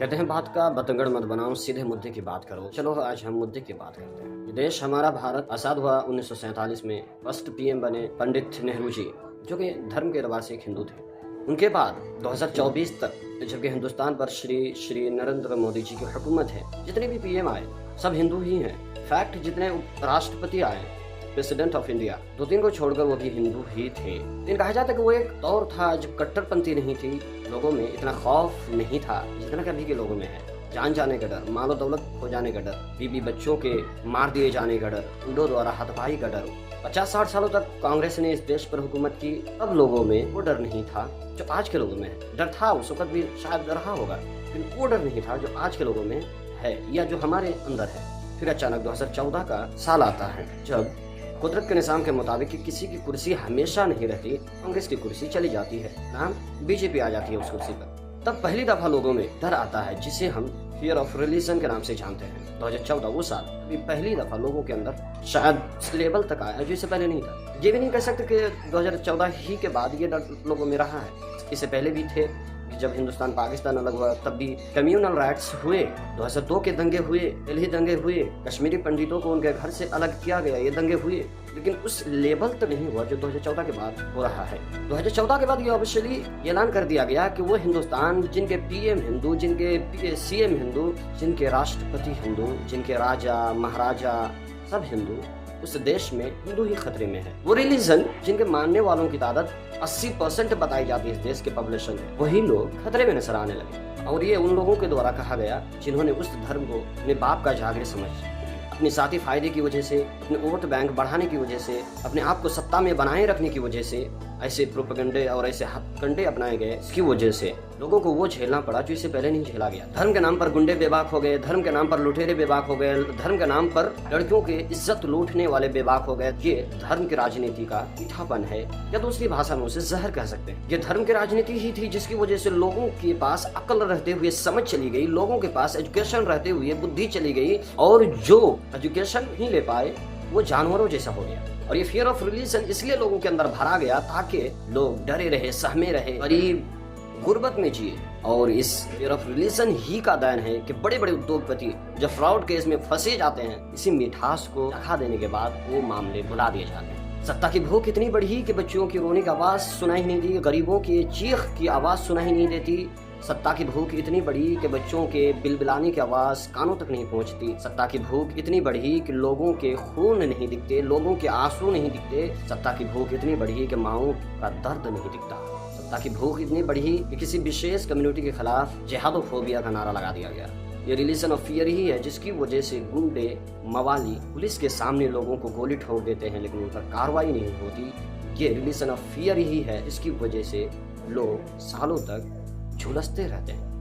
कहते हैं बात का बतंगड़ मत बनाओ, सीधे मुद्दे की बात करो। चलो आज हम मुद्दे की बात करते हैं। ये देश हमारा भारत आज़ाद हुआ 1947 में। फर्स्ट पीएम बने पंडित नेहरू जी, जो कि धर्म के एतबार से एक हिंदू थे। उनके बाद 2024 तक जबकि हिंदुस्तान पर श्री नरेंद्र मोदी जी की हुकूमत है, जितने भी पीएम आए सब हिंदू ही हैं। फैक्ट जितने राष्ट्रपति आए, प्रेसिडेंट ऑफ इंडिया, 2-3 को छोड़कर वो भी हिंदू ही थे। लेकिन कहा जाता है कि वो एक दौर था जब कट्टरपंथी नहीं थी, लोगों में इतना खौफ नहीं था जितना कभी के लोगों में है। जान जाने का डर, मालो दौलत खो जाने का डर, बीबी बच्चों के मार दिए जाने का डर, गुंडों द्वारा हथपाई का डर। 50-60 सालों तक कांग्रेस ने इस देश पर हुकूमत की, तब लोगों में वो डर नहीं था जो आज के लोगों में है। डर था उस वक्त भी, शायद रहा होगा, लेकिन वो डर नहीं था जो आज के लोगों में है या जो हमारे अंदर है। फिर अचानक 2014 का साल आता है जब कुदरत के निज़ाम के मुताबिक कि किसी की कुर्सी हमेशा नहीं रहती, कांग्रेस की कुर्सी चली जाती है, नाम बीजेपी आ जाती है उस कुर्सी पर। तब पहली दफा लोगों में डर आता है जिसे हम फियर ऑफ रिलीजन के नाम से जानते हैं। 2014 वो साल अभी पहली दफा लोगों के अंदर शायद इस लेवल तक आया जो इससे पहले नहीं था। ये भी नहीं कह सकते कि 2014 ही के बाद ये डर लोगों में रहा है, इससे पहले भी थे। जब हिंदुस्तान पाकिस्तान अलग हुआ तब भी कम्युनल राइट्स हुए, 2002 के दंगे हुए, दिल्ली दंगे हुए, कश्मीरी पंडितों को उनके घर से अलग किया गया, ये दंगे हुए, लेकिन उस लेवल तक नहीं हुआ जो 2014 के बाद हो रहा है। 2014 के बाद ये ऑफिशियली ऐलान कर दिया गया कि वो हिंदुस्तान जिनके पीएम हिंदू, जिनके सीएम हिंदू, जिनके राष्ट्रपति हिंदू, जिनके राजा महाराजा सब हिंदू, उस देश में हिंदू ही खतरे में है। वो रिलीजन जिनके मानने वालों की तादाद 80% बताई जाती है इस देश के पॉपुलेशन में, वही लोग खतरे में नजर आने लगे। और ये उन लोगों के द्वारा कहा गया जिन्होंने उस धर्म को अपने बाप का जागीर समझ, अपने साथी फायदे की वजह से, अपने वोट बैंक बढ़ाने की वजह से, अपने आप को सत्ता में बनाए रखने की वजह से ऐसे प्रोपेगेंडे और ऐसे हथकंडे अपनाए गए, इसकी वजह से लोगों को वो झेलना पड़ा जो इससे पहले नहीं झेला गया। धर्म के नाम पर गुंडे बेबाक हो गए, धर्म के नाम पर लुटेरे बेबाक हो गए, धर्म के नाम पर लड़कियों की इज्जत लूटने वाले बेबाक हो गए। ये धर्म की राजनीति का मीठापन है, या दूसरी भाषा में उसे जहर कह सकते हैं। ये धर्म की राजनीति ही थी जिसकी वजह से लोगों के पास अक्ल रहते हुए समझ चली गई, लोगों के पास एजुकेशन रहते हुए बुद्धि चली गई, और जो एजुकेशन ही ले पाए वो जानवरों जैसा हो गया। और ये फियर ऑफ रिलीजन इसलिए लोगों के अंदर भरा गया ताकि लोग डरे रहे, सहमे रहे, गरीब गुर्बत में जिए। और इस फियर ऑफ रिलीजन ही का दायन है कि बड़े बड़े उद्योगपति जब फ्रॉड केस में फंसे जाते हैं, इसी मिठास को चखा देने के बाद वो मामले भुला दिए जाते हैं। सत्ता की भूख इतनी बढ़ी कि बच्चों की रोने की आवाज सुनाई नहीं दी, गरीबों की चीख की आवाज सुनाई नहीं देती। सत्ता की भूख इतनी बढ़ी कि बच्चों के बिलबिलाने की आवाज कानों तक नहीं पहुंचती। सत्ता की भूख इतनी बढ़ी कि लोगों के खून नहीं दिखते, लोगों के आंसू नहीं दिखते। सत्ता की भूख इतनी बढ़ी कि माओं का दर्द नहीं दिखता। सत्ता की भूख इतनी बढ़ी कि किसी विशेष कम्युनिटी के खिलाफ जिहादोफोबिया का नारा लगा दिया गया। ये रिलीजन ऑफ फियर ही है जिसकी वजह से गुंडे मवाली पुलिस के सामने लोगों को गोली ठोक देते हैं लेकिन उन पर कार्रवाई नहीं होती। ये रिलीजन ऑफ फियर ही है जिसकी वजह से लोग सालों तक झुलसते रहते हैं।